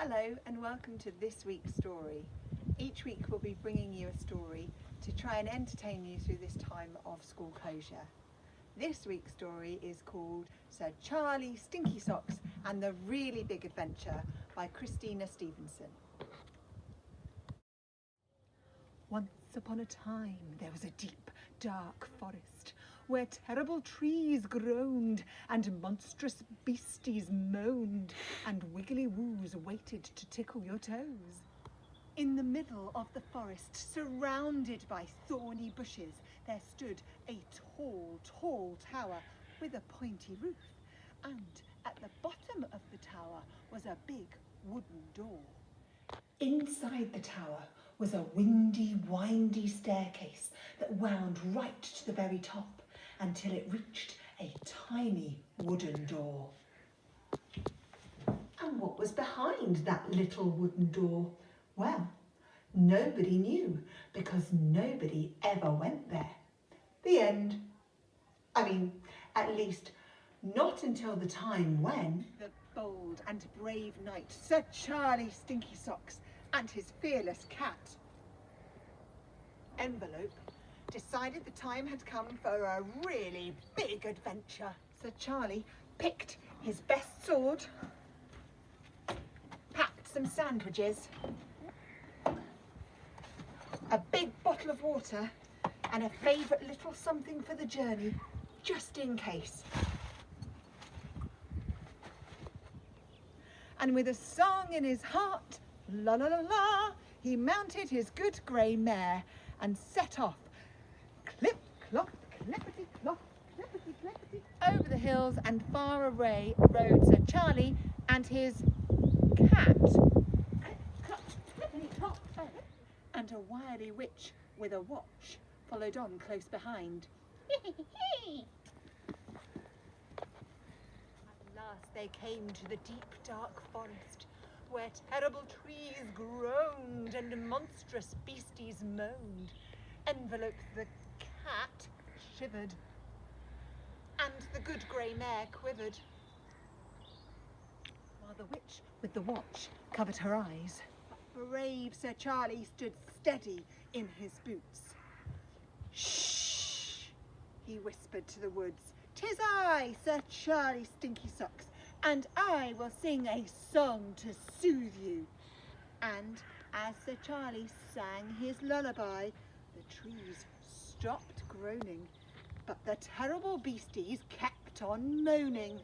Hello and welcome to this week's story. Each week we'll be bringing you a story to try and entertain you through this time of school closure. This week's story is called Sir Charlie Stinky Socks and the Really Big Adventure by Christina Stevenson. Once upon a time there was a deep, dark forest where terrible trees groaned and monstrous beasties moaned and wiggly woos waited to tickle your toes. In the middle of the forest, surrounded by thorny bushes, there stood a tall, tall tower with a pointy roof, and at the bottom of the tower was a big wooden door. Inside the tower was a windy, windy staircase that wound right to the very top until it reached a tiny wooden door. And what was behind that little wooden door? Well, nobody knew because nobody ever went there. The end. At least not until the time when the bold and brave knight, Sir Charlie Stinky Socks, and his fearless cat, Envelope, decided the time had come for a really big adventure. Sir Charlie picked his best sword, packed some sandwiches, a big bottle of water, and a favourite little something for the journey, just in case. And with a song in his heart, la la la la, he mounted his good grey mare and set off, clip clop, clippity clop, clippity clippity, over the hills, and far away rode Sir Charlie and his cat, clip clop, clippity clop, and a wily witch with a watch followed on close behind. At last they came to the deep dark forest, where terrible trees groaned and monstrous beasties moaned. Envelope the cat shivered, and the good grey mare quivered, while the witch with the watch covered her eyes. But brave Sir Charlie stood steady in his boots. "Shh," he whispered to the woods. "'Tis I, Sir Charlie Stinky Socks, and I will sing a song to soothe you." And as Sir Charlie sang his lullaby, the trees stopped groaning, but the terrible beasties kept on moaning.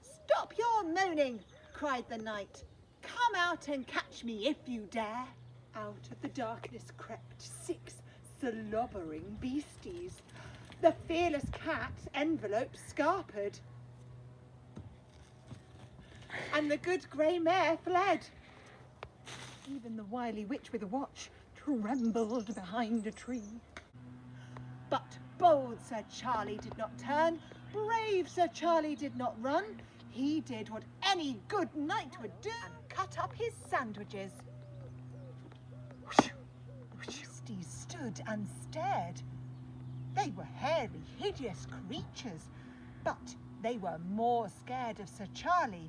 "Stop your moaning," cried the knight. "Come out and catch me if you dare." Out of the darkness crept 6 slobbering beasties. The fearless cat, Envelope, scarpered, and the good grey mare fled. Even the wily witch with a watch trembled behind a tree. But bold Sir Charlie did not turn, brave Sir Charlie did not run. He did what any good knight would do and cut up his sandwiches. The beasties stood and stared. They were hairy, hideous creatures, but they were more scared of Sir Charlie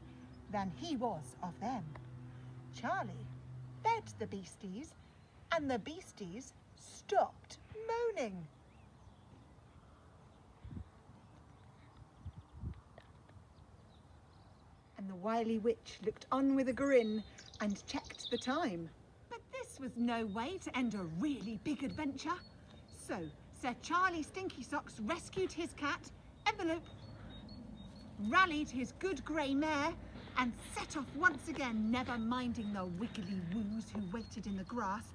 than he was of them. Charlie fed the beasties, and the beasties stopped moaning. And the wily witch looked on with a grin and checked the time. But this was no way to end a really big adventure. So Sir Charlie Stinky Socks rescued his cat, Envelope, rallied his good grey mare, and set off once again, never minding the wiggly woos who waited in the grass,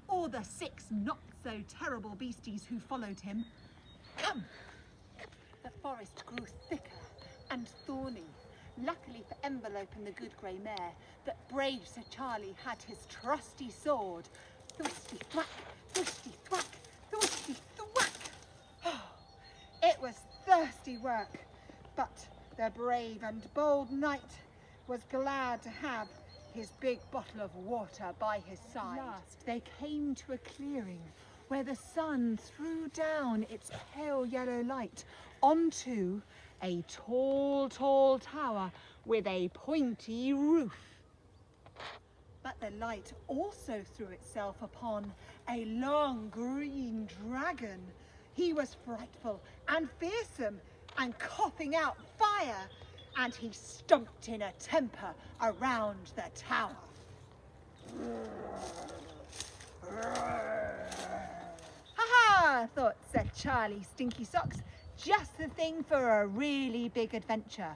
or the 6 not-so-terrible beasties who followed him. Come! The forest grew thicker and thorny. Luckily for Envelope and the good grey mare, that brave Sir Charlie had his trusty sword. Thwisty thwack, thwisty thwack, thwisty thwack. It was thirsty work, but the brave and bold knight was glad to have his big bottle of water by his side. At last they came to a clearing where the sun threw down its pale yellow light onto a tall, tall tower with a pointy roof. But the light also threw itself upon a long green dragon. He was frightful and fearsome and coughing out fire, and he stomped in a temper around the tower. Ha-ha, thought Sir Charlie Stinky Socks, just the thing for a really big adventure.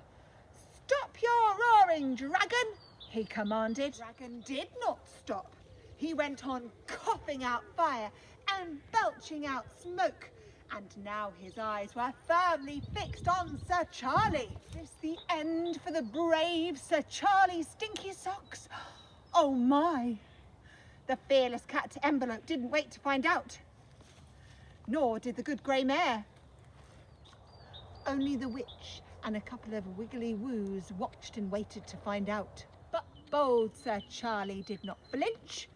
Stop your roaring, dragon, he commanded. The dragon did not stop. He went on coughing out fire and belching out smoke, and now his eyes were firmly fixed on Sir Charlie. Is this the end for the brave Sir Charlie Stinky Socks? Oh my! The fearless cat Envelope didn't wait to find out. Nor did the good grey mare. Only the witch and a couple of wiggly woos watched and waited to find out. But bold Sir Charlie did not flinch.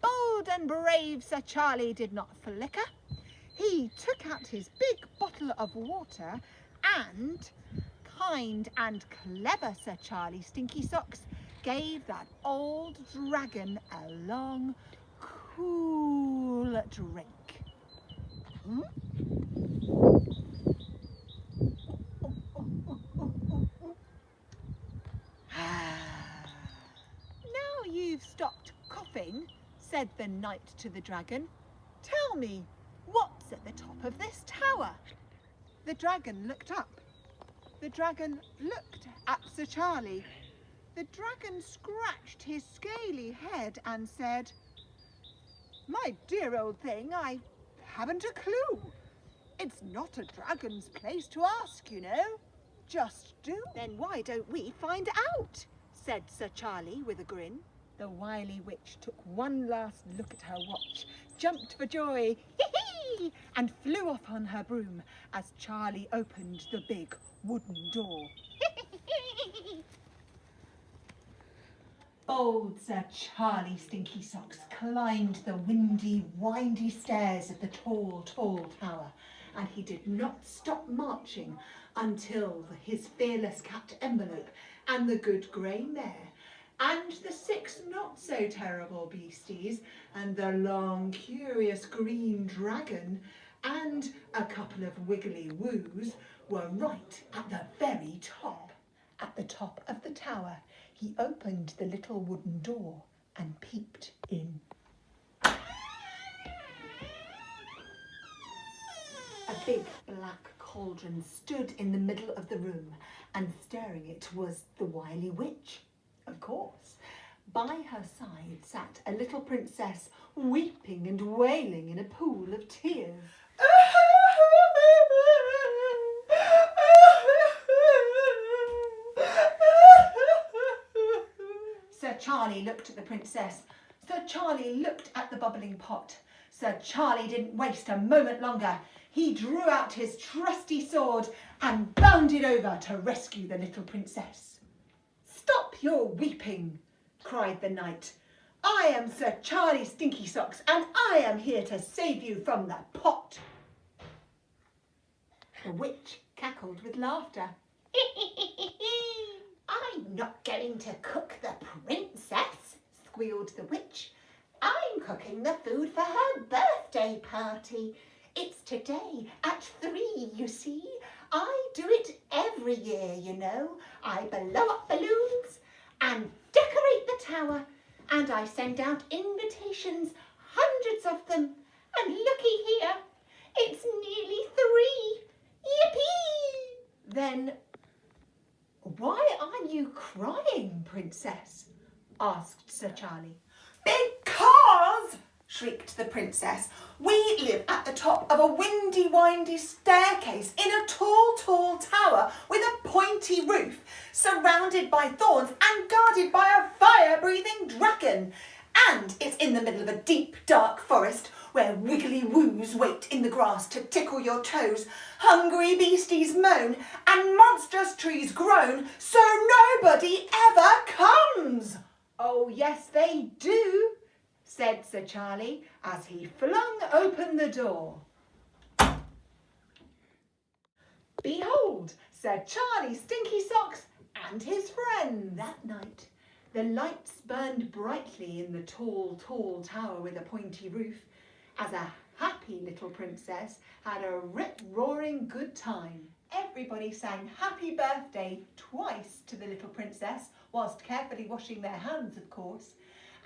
Bold and brave Sir Charlie did not flicker. He took out his big bottle of water and kind and clever Sir Charlie Stinky Socks gave that old dragon a long, cool drink. Now you've stopped coughing, said the knight to the dragon. Tell me, what's at the top of this tower? The dragon looked up. The dragon looked at Sir Charlie. The dragon scratched his scaly head and said, "My dear old thing, I haven't a clue. It's not a dragon's place to ask, you know. Just do." "Then why don't we find out?" said Sir Charlie with a grin. The wily witch took one last look at her watch, jumped for joy, hee-hee, and flew off on her broom as Charlie opened the big wooden door. Bold Sir Charlie Stinky Socks climbed the windy, windy stairs of the tall, tall tower, and he did not stop marching until his fearless cat Envelope and the good grey mare and the 6 not-so-terrible beasties and the long, curious green dragon and a couple of wiggly woos were right at the very top. At the top of the tower, he opened the little wooden door and peeped in. A big black cauldron stood in the middle of the room, and stirring it was the wily witch, of course. By her side sat a little princess, weeping and wailing in a pool of tears. Sir Charlie looked at the princess. Sir Charlie looked at the bubbling pot. Sir Charlie didn't waste a moment longer. He drew out his trusty sword and bounded over to rescue the little princess. "Stop your weeping," cried the knight. "I am Sir Charlie Stinky Socks, and I am here to save you from the pot." The witch cackled with laughter. "I'm not going to cook the princess," squealed the witch. "I'm cooking the food for her birthday party. It's today at 3, you see. I do it every year, you know. I blow up balloons and decorate the tower, and I send out invitations, hundreds of them. And looky here, it's nearly 3. Yippee!" "Then why are you crying, princess?" asked Sir Charlie. "Because," shrieked the princess, "we live at the top of a windy, windy staircase in a tall, tall tower with a pointy roof, surrounded by thorns and guarded by a fire-breathing dragon. And it's in the middle of a deep, dark forest where wiggly woos wait in the grass to tickle your toes, hungry beasties moan, and monstrous trees groan, so nobody ever comes." "Oh, yes, they do," said Sir Charlie as he flung open the door. Behold, Sir Charlie Stinky Socks and his friends. That night, The lights burned brightly in the tall, tall tower with a pointy roof, as a happy little princess had a rip-roaring good time. Everybody sang happy birthday twice to the little princess, whilst carefully washing their hands, of course.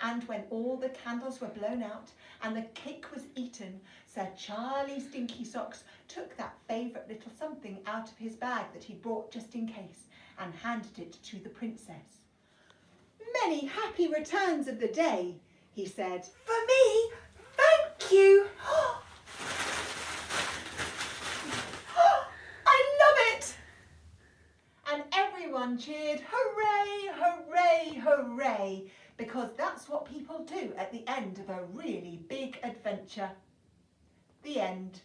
And when all the candles were blown out and the cake was eaten, Sir Charlie Stinky Socks took that favourite little something out of his bag that he brought just in case and handed it to the princess. "Many happy returns of the day," he said. "For me? Thank you! I love it!" And everyone cheered, "Hooray, hooray, hooray," because that's what people do at the end of a really big adventure. The end.